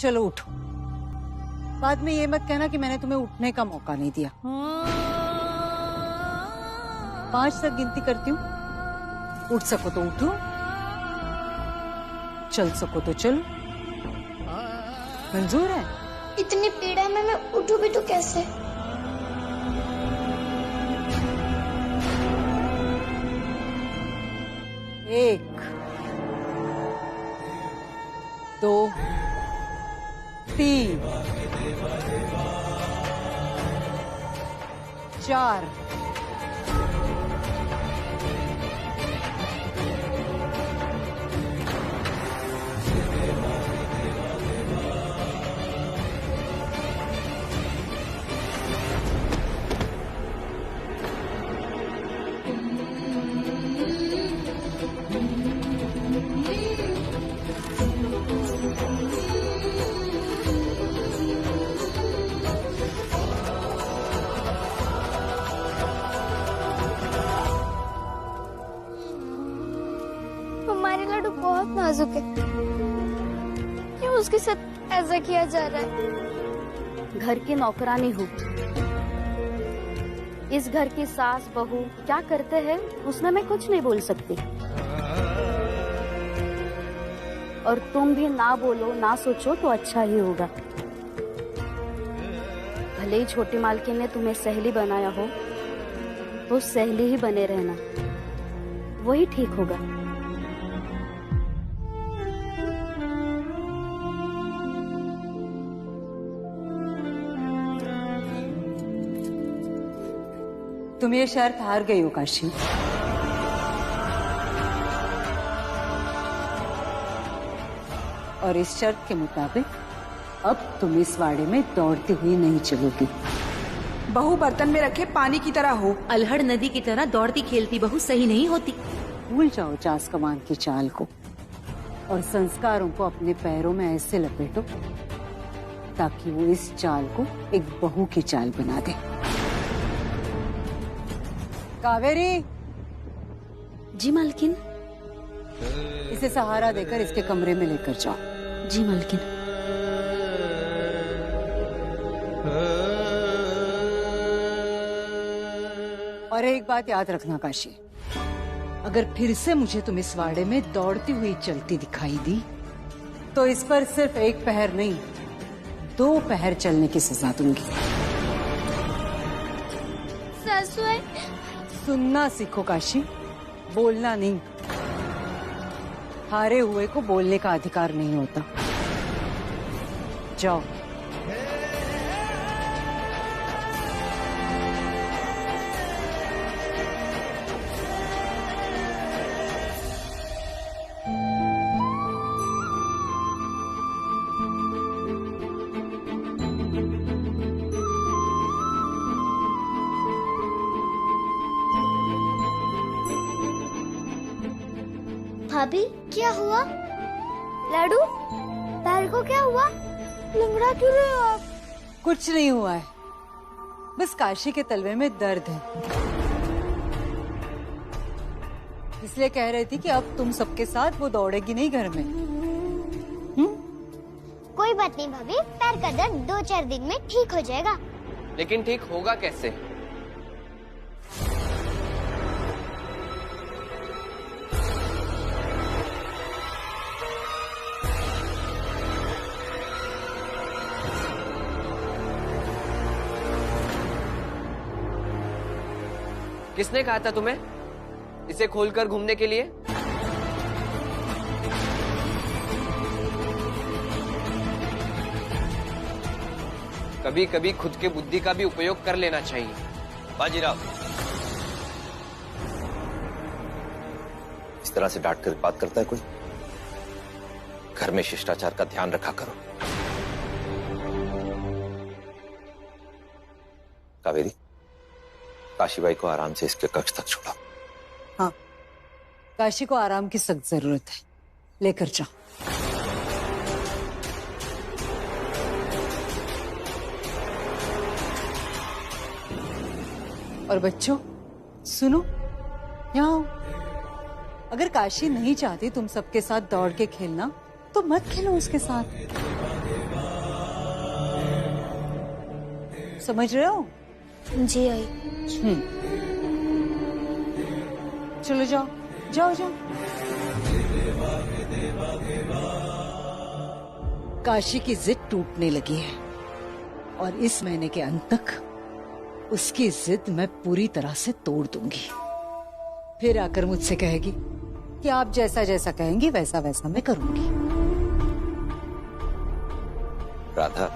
चलो उठो। बाद में ये मत कहना कि मैंने तुम्हें उठने का मौका नहीं दिया। 5 तक गिनती करती हूँ, उठ सको तो उठो, चल सको तो चलो। मंजूर है? इतनी पीड़ा में मैं उठूं भी तो कैसे? एक, 2, 3, 4, हमारे लड्डू बहुत नाजुक है, क्यों उसके साथ ऐसा किया जा रहा है? घर की नौकरानी हूँ, इस घर की सास बहू क्या करते हैं उसमें मैं कुछ नहीं बोल सकती। और तुम भी ना बोलो ना सोचो तो अच्छा ही होगा। भले ही छोटी मालकिन ने तुम्हें सहेली बनाया हो तो सहेली ही बने रहना, वही ठीक होगा। तुम ये शर्त हार गई हो काशी। और इस शर्त के मुताबिक अब तुम इस वाड़े में दौड़ती हुई नहीं चलोगी। बहू बर्तन में रखे पानी की तरह हो। अलहड़ नदी की तरह दौड़ती खेलती बहू सही नहीं होती। भूल जाओ चास कमान की चाल को और संस्कारों को अपने पैरों में ऐसे लपेटो ताकि वो इस चाल को एक बहू की चाल बना दे। कावेरी। जी मालकिन। इसे सहारा देकर इसके कमरे में लेकर जाओ। जी मालकिन। और एक बात याद रखना काशी, अगर फिर से मुझे तुम इस वाड़े में दौड़ती हुई चलती दिखाई दी तो इस पर सिर्फ 1 पहर नहीं 2 पहर चलने की सजा दूंगी। सासू है। सुनना सीखो काशी, बोलना नहीं। हारे हुए को बोलने का अधिकार नहीं होता। जाओ। भाभी क्या हुआ? लाडू पैर को क्या हुआ? लंगड़ा क्यों रहे हो आप? कुछ नहीं हुआ है, बस काशी के तलवे में दर्द है, इसलिए कह रही थी कि अब तुम सबके साथ वो दौड़ेगी नहीं घर में। कोई बात नहीं भाभी, पैर का दर्द 2-4 दिन में ठीक हो जाएगा। लेकिन ठीक होगा कैसे? किसने कहा था तुम्हें इसे खोलकर घूमने के लिए? कभी कभी खुद के बुद्धि का भी उपयोग कर लेना चाहिए। बाजीराव, इस तरह से डांट कर बात करता है कोई? घर में शिष्टाचार का ध्यान रखा करो। कावेरी, काशीबाई को आराम से इसके कक्ष तक छोड़ा। हाँ, काशी को आराम की सख्त जरूरत है, लेकर जाओ। और बच्चों सुनो, यहाँ आओ। अगर काशी नहीं चाहती तुम सबके साथ दौड़ के खेलना तो मत खेलो उसके साथ। समझ रहे हो? जी आई। चलो जाओ जाओ जाओ। काशी की जिद टूटने लगी है और इस महीने के अंत तक उसकी जिद मैं पूरी तरह से तोड़ दूंगी। फिर आकर मुझसे कहेगी कि आप जैसा जैसा कहेंगी वैसा वैसा मैं करूंगी। राधा,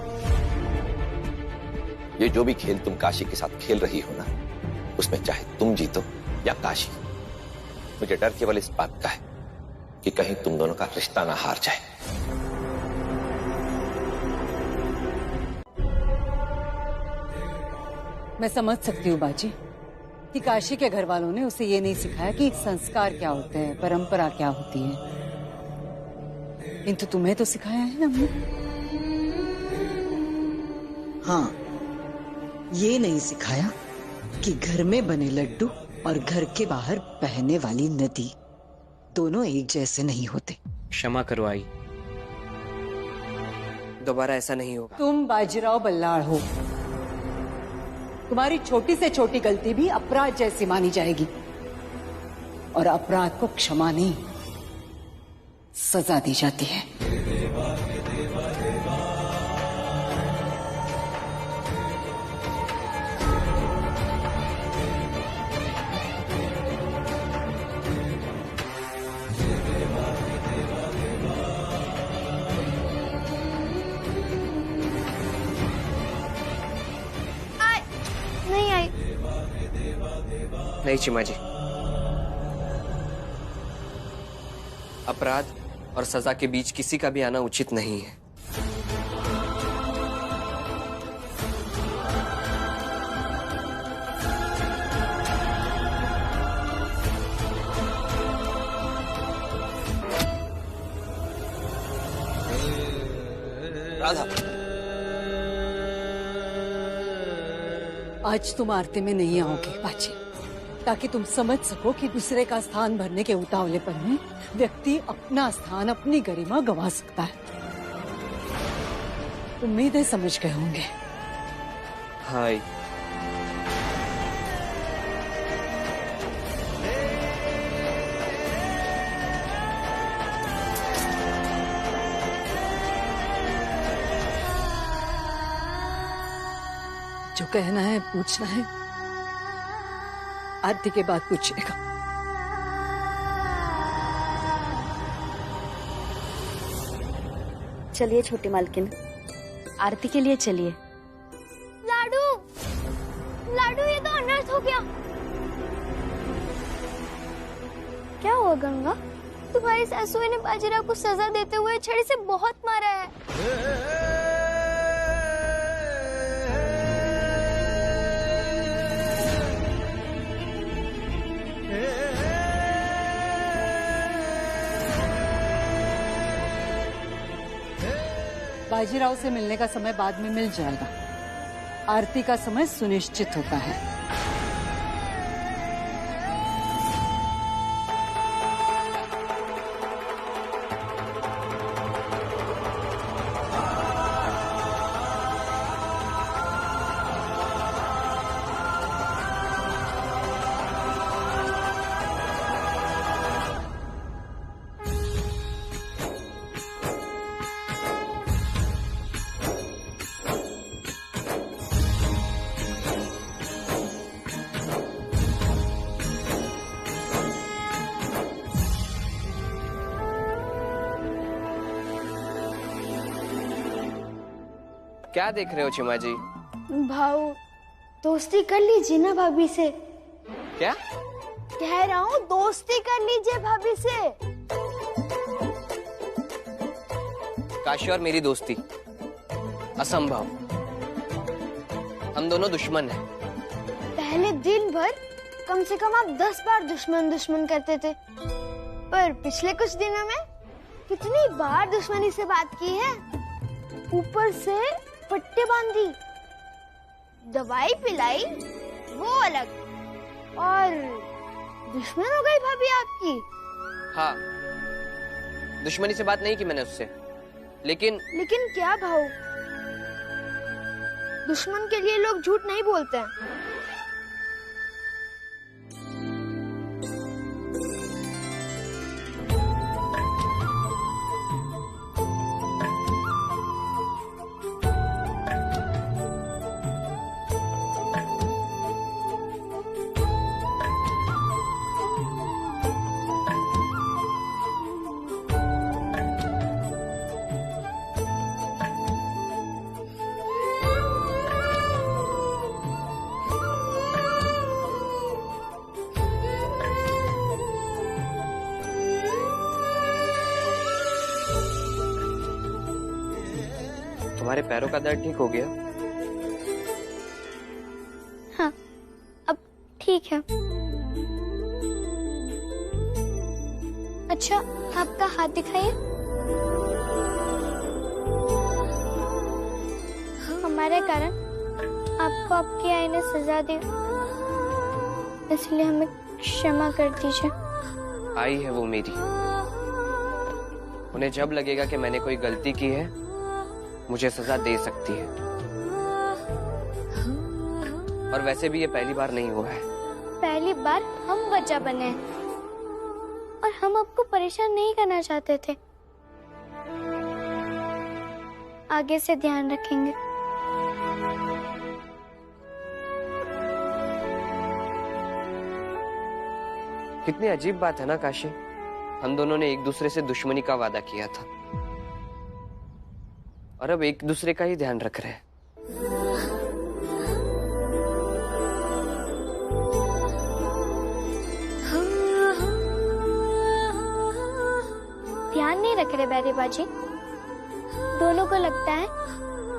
ये जो भी खेल तुम काशी के साथ खेल रही हो ना, उसमें चाहे तुम जीतो या काशी, मुझे डर केवल इस बात का है कि कहीं तुम दोनों का रिश्ता ना हार जाए। मैं समझ सकती हूँ बाजी कि काशी के घर वालों ने उसे ये नहीं सिखाया कि संस्कार क्या होते हैं, परंपरा क्या होती है, किंतु तुम्हें तो सिखाया है हमने। हाँ, ये नहीं सिखाया कि घर में बने लड्डू और घर के बाहर बहने वाली नदी दोनों एक जैसे नहीं होते। क्षमा करो आई, दोबारा ऐसा नहीं होगा। तुम बाजीराव बल्लाड़ हो, तुम्हारी छोटी से छोटी गलती भी अपराध जैसी मानी जाएगी और अपराध को क्षमा नहीं सजा दी जाती है। नहीं आई। नहीं चिमा जी, अपराध और सजा के बीच किसी का भी आना उचित नहीं है। राधा, आज तुम आरती में नहीं आओगे बाजी, ताकि तुम समझ सको कि दूसरे का स्थान भरने के उतावलेपन में व्यक्ति अपना स्थान, अपनी गरिमा गंवा सकता है। उम्मीदें समझ गए होंगे। हाय, जो कहना है पूछना है आरती के बाद पूछेगा। चलिए छोटी मालकिन, आरती के लिए चलिए। लाडू, लाडू ये तो अनर्थ हो गया। क्या हुआ गंगा? तुम्हारी सासू ने बाजीराव को सजा देते हुए छड़ी से बहुत मारा है। बाजीराव से मिलने का समय बाद में मिल जाएगा। आरती का समय सुनिश्चित होता है। क्या देख रहे हो चिमा जी? भाऊ, दोस्ती कर लीजिए ना भाभी से। क्या कह रहा हूँ, दोस्ती कर लीजिए भाभी से। काशी और मेरी दोस्ती असंभव। हम दोनों दुश्मन हैं। पहले दिन भर कम से कम आप 10 बार दुश्मन दुश्मन करते थे, पर पिछले कुछ दिनों में कितनी बार दुश्मनी से बात की है। ऊपर से पट्टे बांधी, दवाई पिलाई, वो अलग, और दुश्मन हो गई भाभी आपकी। हाँ, दुश्मनी से बात नहीं की मैंने उससे, लेकिन क्या भाऊ? दुश्मन के लिए लोग झूठ नहीं बोलते हैं। तुम्हारे पैरों का दर्द ठीक हो गया? हाँ, अब ठीक है। अच्छा, आपका हाथ दिखाइए। हमारे कारण आपको आपकी आई ने सजा दी, इसलिए हमें क्षमा कर दीजिए। आई है वो मेरी। उन्हें जब लगेगा कि मैंने कोई गलती की है, मुझे सजा दे सकती है। और वैसे भी ये पहली बार नहीं हुआ है। पहली बार हम बच्चा बने हैं और हम आपको परेशान नहीं करना चाहते थे। आगे से ध्यान रखेंगे। कितनी अजीब बात है ना काशी, हम दोनों ने एक दूसरे से दुश्मनी का वादा किया था और अब एक दूसरे का ही ध्यान रख रहे हैं। ध्यान नहीं रख रहे बैरी बाजी। दोनों को लगता है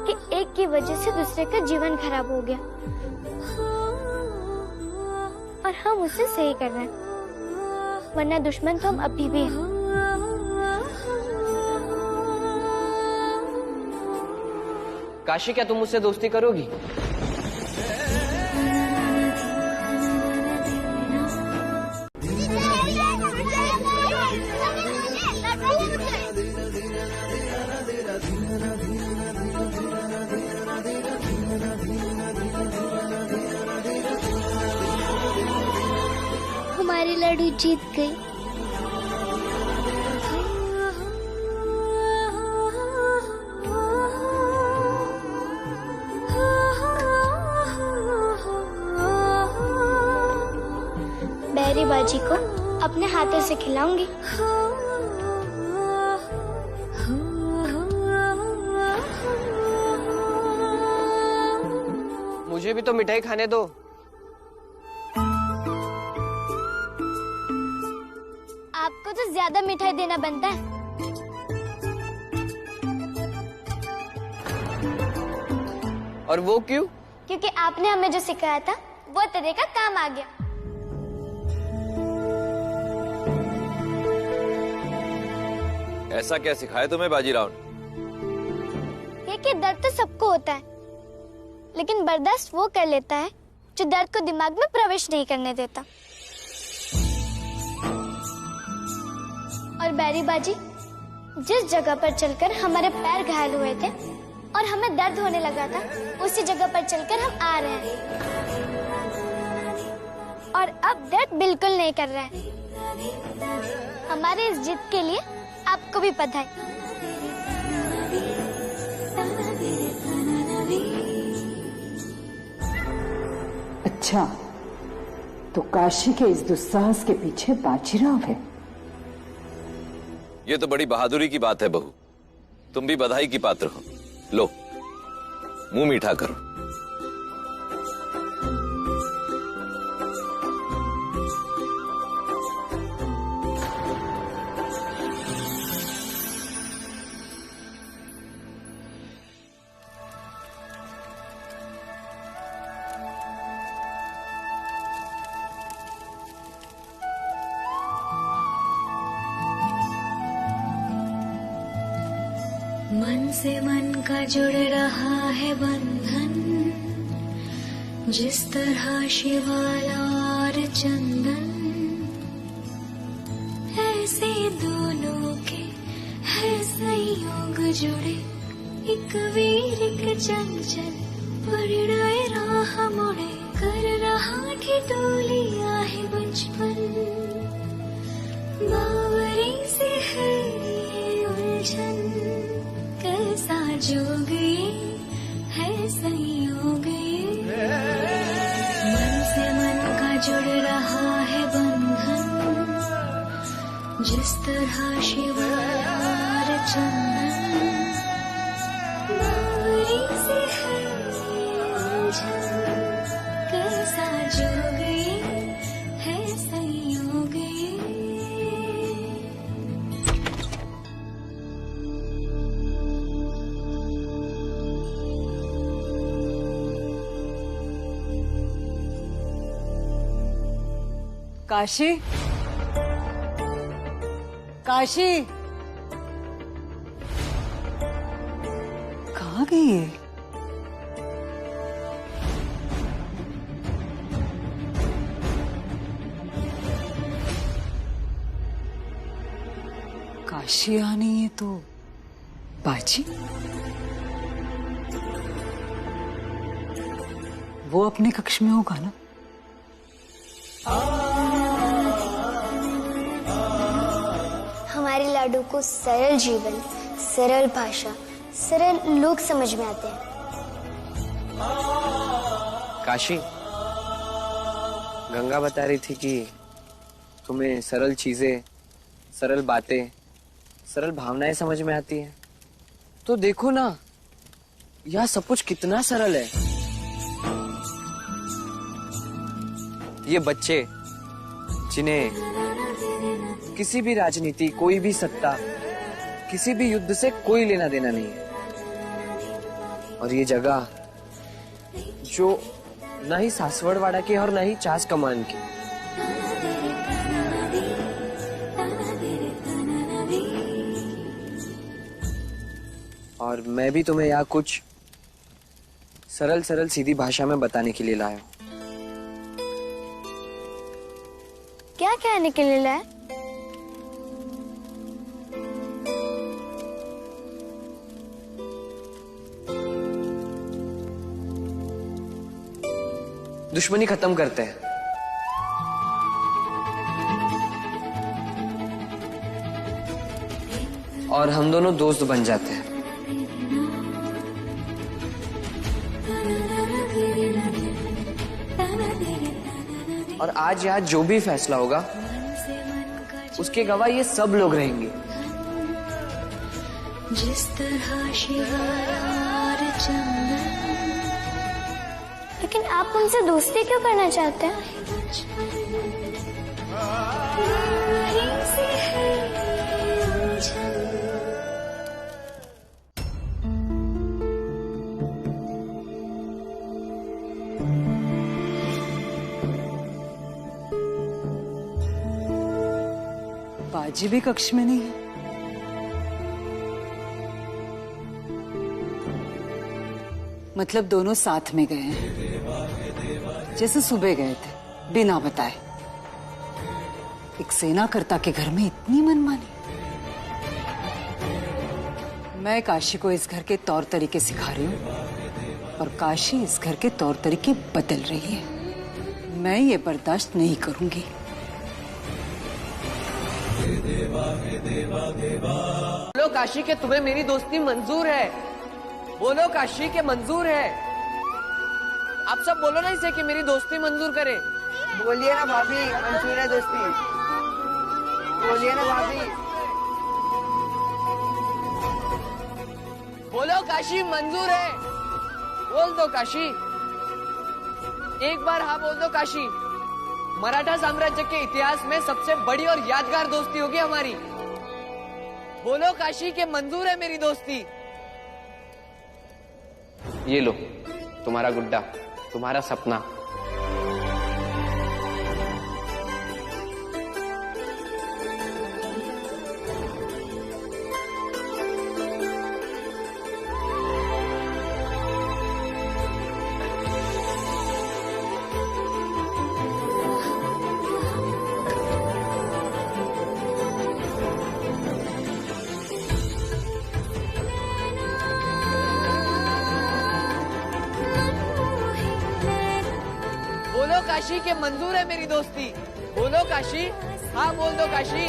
कि एक की वजह से दूसरे का जीवन खराब हो गया और हम उसे सही कर रहे हैं, वरना दुश्मन तो हम अभी भी हैं। काशी, क्या तुम मुझसे दोस्ती करोगी? हमारी लड़ू जीत गई। बैरी बाजी को अपने हाथों से खिलाऊंगी। मुझे भी तो मिठाई खाने दो। आपको तो ज्यादा मिठाई देना बनता है। और वो क्यों? क्योंकि आपने हमें जो सिखाया था वो तरीका काम आ गया। ऐसा क्या सिखाया तुम्हें बाजीराव ने? ये कि दर्द तो सबको होता है, लेकिन बर्दाश्त वो कर लेता है जो दर्द को दिमाग में प्रवेश नहीं करने देता। और बैरी बाजी, जिस जगह पर चलकर हमारे पैर घायल हुए थे और हमें दर्द होने लगा था, उसी जगह पर चलकर हम आ रहे हैं और अब दर्द बिल्कुल नहीं कर रहा है। हमारे इस जिद के लिए आपको भी बधाई। अच्छा, तो काशी के इस दुस्साहस के पीछे बाजीराव है। ये तो बड़ी बहादुरी की बात है बहू, तुम भी बधाई की पात्र हो। लो, मुंह मीठा करो। मन से मन का जुड़ रहा है बंधन, जिस तरह शिवाला और चंदन, ऐसे दोनों के है संयोग जुड़े, एक वीर एक चंचल परिणाए राह मोड़े कर रहा ठिठोलिया है बचपन बावरी से है ये उलझन कैसा जोग ये है संयोग ये मन से मन का जुड़ रहा है बंधन जिस तरह शिवार चंदन बावरी से है ये उलझन कैसा जोग ये है संयोग ये काशी, काशी, कहाँ गई है? काशी आनी है तो बाजी वो अपने कक्ष में होगा ना? हमारे लाडू को सरल जीवन, सरल भाषा, सरल लोग समझ में आते हैं। काशी, गंगा बता रही थी कि तुम्हें सरल चीजें, सरल बातें, सरल भावनाएं समझ में आती हैं। तो देखो ना, यह सब कुछ कितना सरल है। ये बच्चे जिन्हें किसी भी राजनीति, कोई भी सत्ता, किसी भी युद्ध से कोई लेना देना नहीं है, और ये जगह जो न ही सासवड़वाड़ा की और न ही चास कमान की, और मैं भी तुम्हें यहाँ कुछ सरल सरल सीधी भाषा में बताने के लिए लाया हूँ। क्या कहने के लिए लाए? दुश्मनी खत्म करते हैं, और हम दोनों दोस्त बन जाते हैं। और आज यहाँ जो भी फैसला होगा उसके गवाह ये सब लोग रहेंगे। जिस तरह शिवार चंदन। लेकिन आप उनसे दोस्ती क्यों करना चाहते हैं? बावरी से है ये उलझन। बाजी भी कक्ष में नहीं है। मतलब दोनों साथ में गए हैं, जैसे सुबह गए थे बिना बताए। एक सेनाकर्ता के घर में इतनी मनमानी। मैं काशी को इस घर के तौर तरीके सिखा रही हूँ और काशी इस घर के तौर तरीके बदल रही है। मैं ये बर्दाश्त नहीं करूंगी। बोलो काशी के तुम्हें मेरी दोस्ती मंजूर है। बोलो काशी के मंजूर है। आप सब बोलो ना इसे कि मेरी दोस्ती मंजूर करे। बोलिए ना भाभी, मंजूर है दोस्ती। बोलिए ना भाभी। बोलो काशी मंजूर है। बोल दो काशी, एक बार हाँ बोल दो काशी। मराठा साम्राज्य के इतिहास में सबसे बड़ी और यादगार दोस्ती होगी हमारी। बोलो काशी के मंजूर है मेरी दोस्ती। ये लो तुम्हारा गुड्डा, तुम्हारा सपना। काशी के मंजूर है मेरी दोस्ती। बोलो काशी, हाँ बोल दो काशी।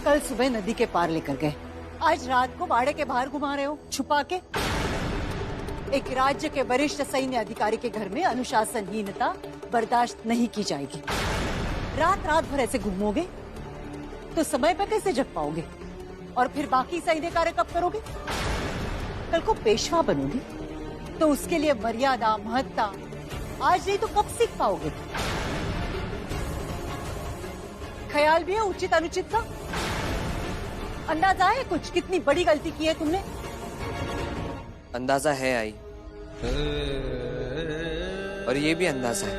कल सुबह नदी के पार लेकर गए, आज रात को बाड़े के बाहर घुमा रहे हो छुपा के। एक राज्य के वरिष्ठ सैन्य अधिकारी के घर में अनुशासनहीनता बर्दाश्त नहीं की जाएगी। रात रात भर ऐसे घूमोगे तो समय पे कैसे जग पाओगे? और फिर बाकी सैन्य कार्य कब करोगे? कल को पेशवा बनोगे तो उसके लिए मर्यादा महत्ता आज नहीं तो कब सीख पाओगे? ख्याल भी है उचित अनुचित का? अंदाजा है कुछ कितनी बड़ी गलती की है तुमने? अंदाजा है आई, और ये भी अंदाजा है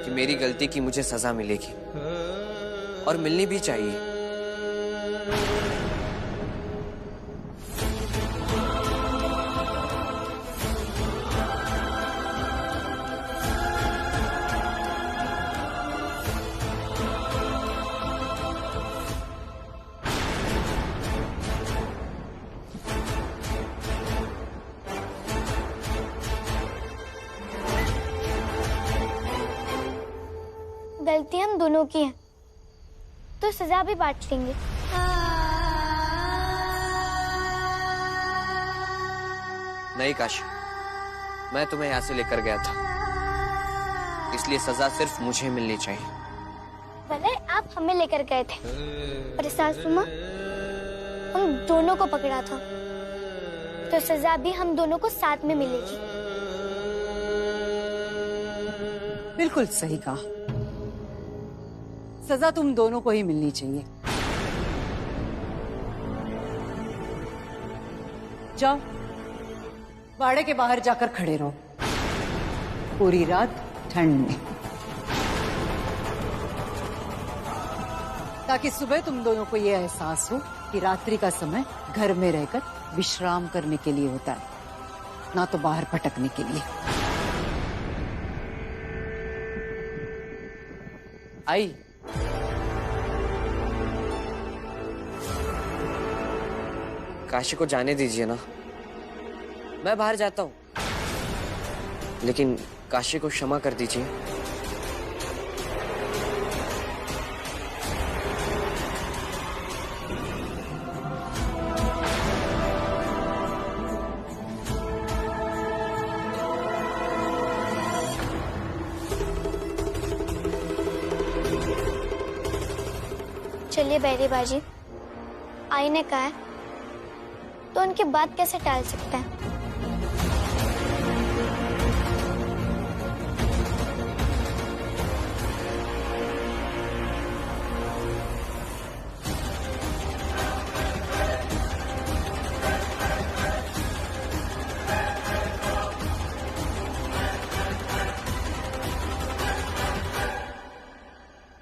कि मेरी गलती की मुझे सजा मिलेगी और मिलनी भी चाहिए। गलती हम दोनों की है तो सजा भी बांट लेंगे। नहीं काशी, मैं तुम्हें यहाँ से लेकर गया था, इसलिए सजा सिर्फ मुझे मिलनी चाहिए। भले आप हमें लेकर गए थे, पर सासू माँ हम दोनों को पकड़ा था, तो सजा भी हम दोनों को साथ में मिलेगी। बिल्कुल सही कहा, सजा तुम दोनों को ही मिलनी चाहिए। जाओ बाड़े के बाहर जाकर खड़े रहो पूरी रात ठंड में, ताकि सुबह तुम दोनों को यह एहसास हो कि रात्रि का समय घर में रहकर विश्राम करने के लिए होता है, ना तो बाहर भटकने के लिए। आई, काशी को जाने दीजिए ना, मैं बाहर जाता हूँ, लेकिन काशी को क्षमा कर दीजिए। चलिए बैरी बाजी, आई ने कहा है तो उनकी बात कैसे टाल सकते हैं?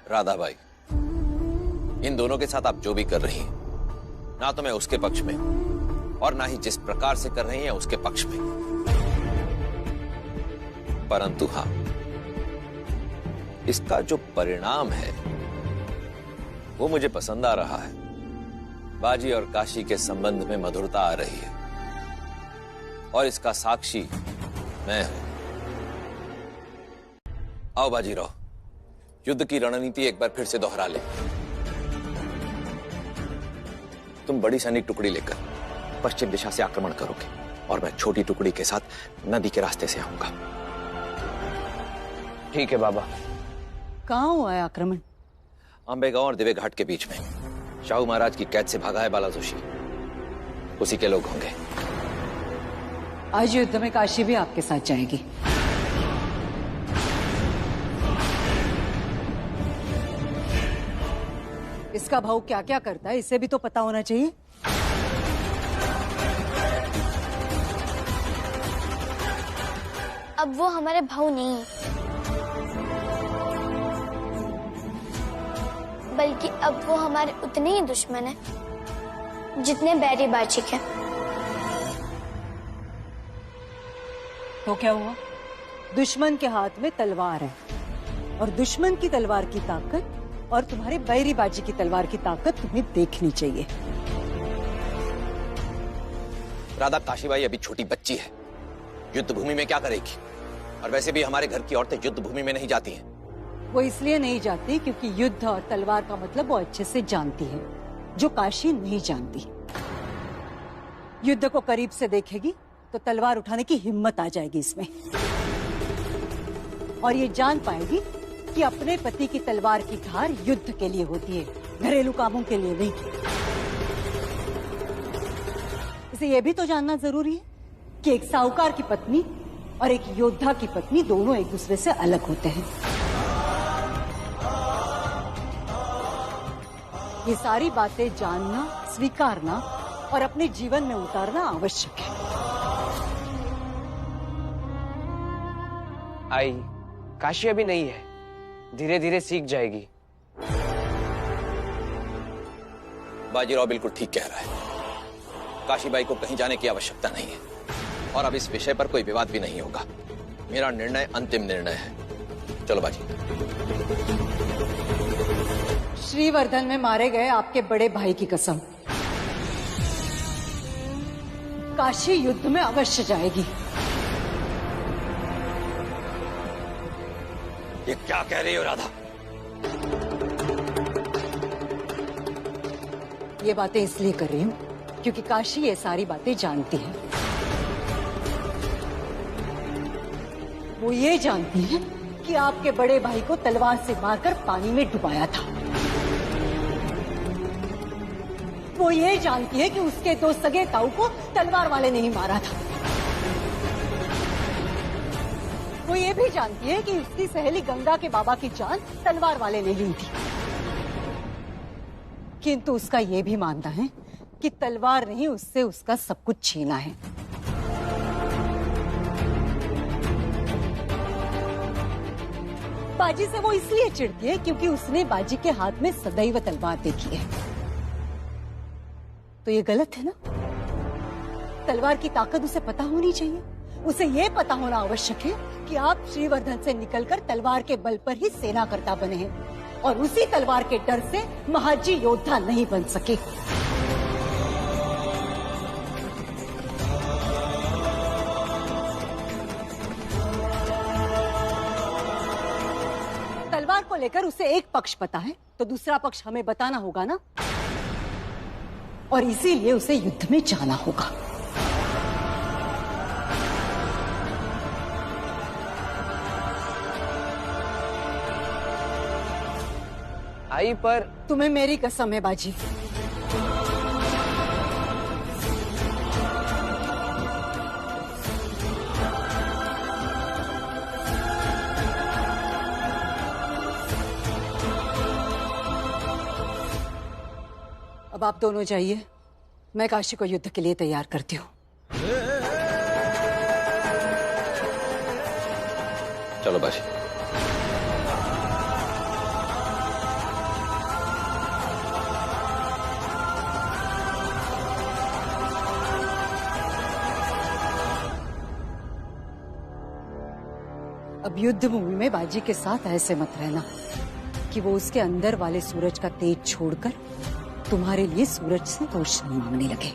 राधा भाई, इन दोनों के साथ आप जो भी कर रही हैं, ना तो मैं उसके पक्ष में और ना ही जिस प्रकार से कर रही हैं उसके पक्ष में, परंतु हाँ, इसका जो परिणाम है वो मुझे पसंद आ रहा है। बाजी और काशी के संबंध में मधुरता आ रही है और इसका साक्षी मैं हूं। आओ बाजीराव, युद्ध की रणनीति एक बार फिर से दोहरा ले। तुम बड़ी सैनिक टुकड़ी लेकर पश्चिम दिशा से आक्रमण करोगे और मैं छोटी टुकड़ी के साथ नदी के रास्ते से आऊंगा। ठीक है बाबा। कहाँ हुआ है आक्रमण? अंबेगांव और दिवे घाट के बीच में। शाहू महाराज की कैद से भागा है बाला जोशी, उसी के लोग होंगे। आज युद्ध में काशी भी आपके साथ जाएगी। इसका भाऊ क्या क्या करता है इसे भी तो पता होना चाहिए। अब वो हमारे भाऊ नहीं है, बल्कि अब वो हमारे उतने ही दुश्मन है जितने बैरी बाजी के। तो क्या हुआ? दुश्मन के हाथ में तलवार है और दुश्मन की तलवार की ताकत और तुम्हारे बैरी बाजी की तलवार की ताकत तुम्हें देखनी चाहिए। राधा, काशीबाई अभी छोटी बच्ची है, युद्ध भूमि में क्या करेगी? और वैसे भी हमारे घर की औरतें युद्ध भूमि में नहीं जाती हैं। वो इसलिए नहीं जाती क्योंकि युद्ध और तलवार का मतलब वो अच्छे से जानती है, जो काशी नहीं जानती। युद्ध को करीब से देखेगी तो तलवार उठाने की हिम्मत आ जाएगी इसमें, और ये जान पाएगी कि अपने पति की तलवार की धार युद्ध के लिए होती है, घरेलू कामों के लिए नहीं। इसे ये भी तो जानना जरूरी है कि एक साहूकार की पत्नी और एक योद्धा की पत्नी दोनों एक दूसरे से अलग होते हैं। ये सारी बातें जानना, स्वीकारना और अपने जीवन में उतारना आवश्यक है। आई, काशी अभी नहीं है, धीरे धीरे सीख जाएगी। बाजीराव बिल्कुल ठीक कह रहा है। काशीबाई को कहीं जाने की आवश्यकता नहीं है और अब इस विषय पर कोई विवाद भी नहीं होगा। मेरा निर्णय अंतिम निर्णय है। चलो बाजी। श्रीवर्धन में मारे गए आपके बड़े भाई की कसम, काशी युद्ध में अवश्य जाएगी। ये क्या कह रही हो राधा? ये बातें इसलिए कर रही हूँ क्योंकि काशी ये सारी बातें जानती है। वो ये जानती है कि आपके बड़े भाई को तलवार से मारकर पानी में डुबाया था। वो ये जानती है कि उसके दो सगे ताऊ को तलवार वाले ने ही मारा था। वो ये भी जानती है कि उसकी सहेली गंगा के बाबा की जान तलवार वाले ने ली थी, किंतु उसका ये भी मानना है कि तलवार ने ही उससे उसका सब कुछ छीना है। बाजी से वो इसलिए चिढ़ती है क्योंकि उसने बाजी के हाथ में सदैव तलवार देखी है। तो ये गलत है ना? तलवार की ताकत उसे पता होनी चाहिए। उसे ये पता होना आवश्यक है कि आप श्रीवर्धन से निकलकर तलवार के बल पर ही सेना करता बने हैं और उसी तलवार के डर से महाजी योद्धा नहीं बन सके। तलवार को लेकर उसे एक पक्ष पता है तो दूसरा पक्ष हमें बताना होगा ना, और इसीलिए उसे युद्ध में जाना होगा। आई, पर तुम्हें मेरी कसम है बाजी, अब आप दोनों जाइए, मैं काशी को युद्ध के लिए तैयार करती हूँ। चलो बाजी। अब युद्ध भूमि में बाजी के साथ ऐसे मत रहना कि वो उसके अंदर वाले सूरज का तेज छोड़कर तुम्हारे लिए सूरज से रोशनी मांगने लगे।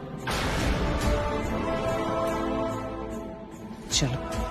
चलो।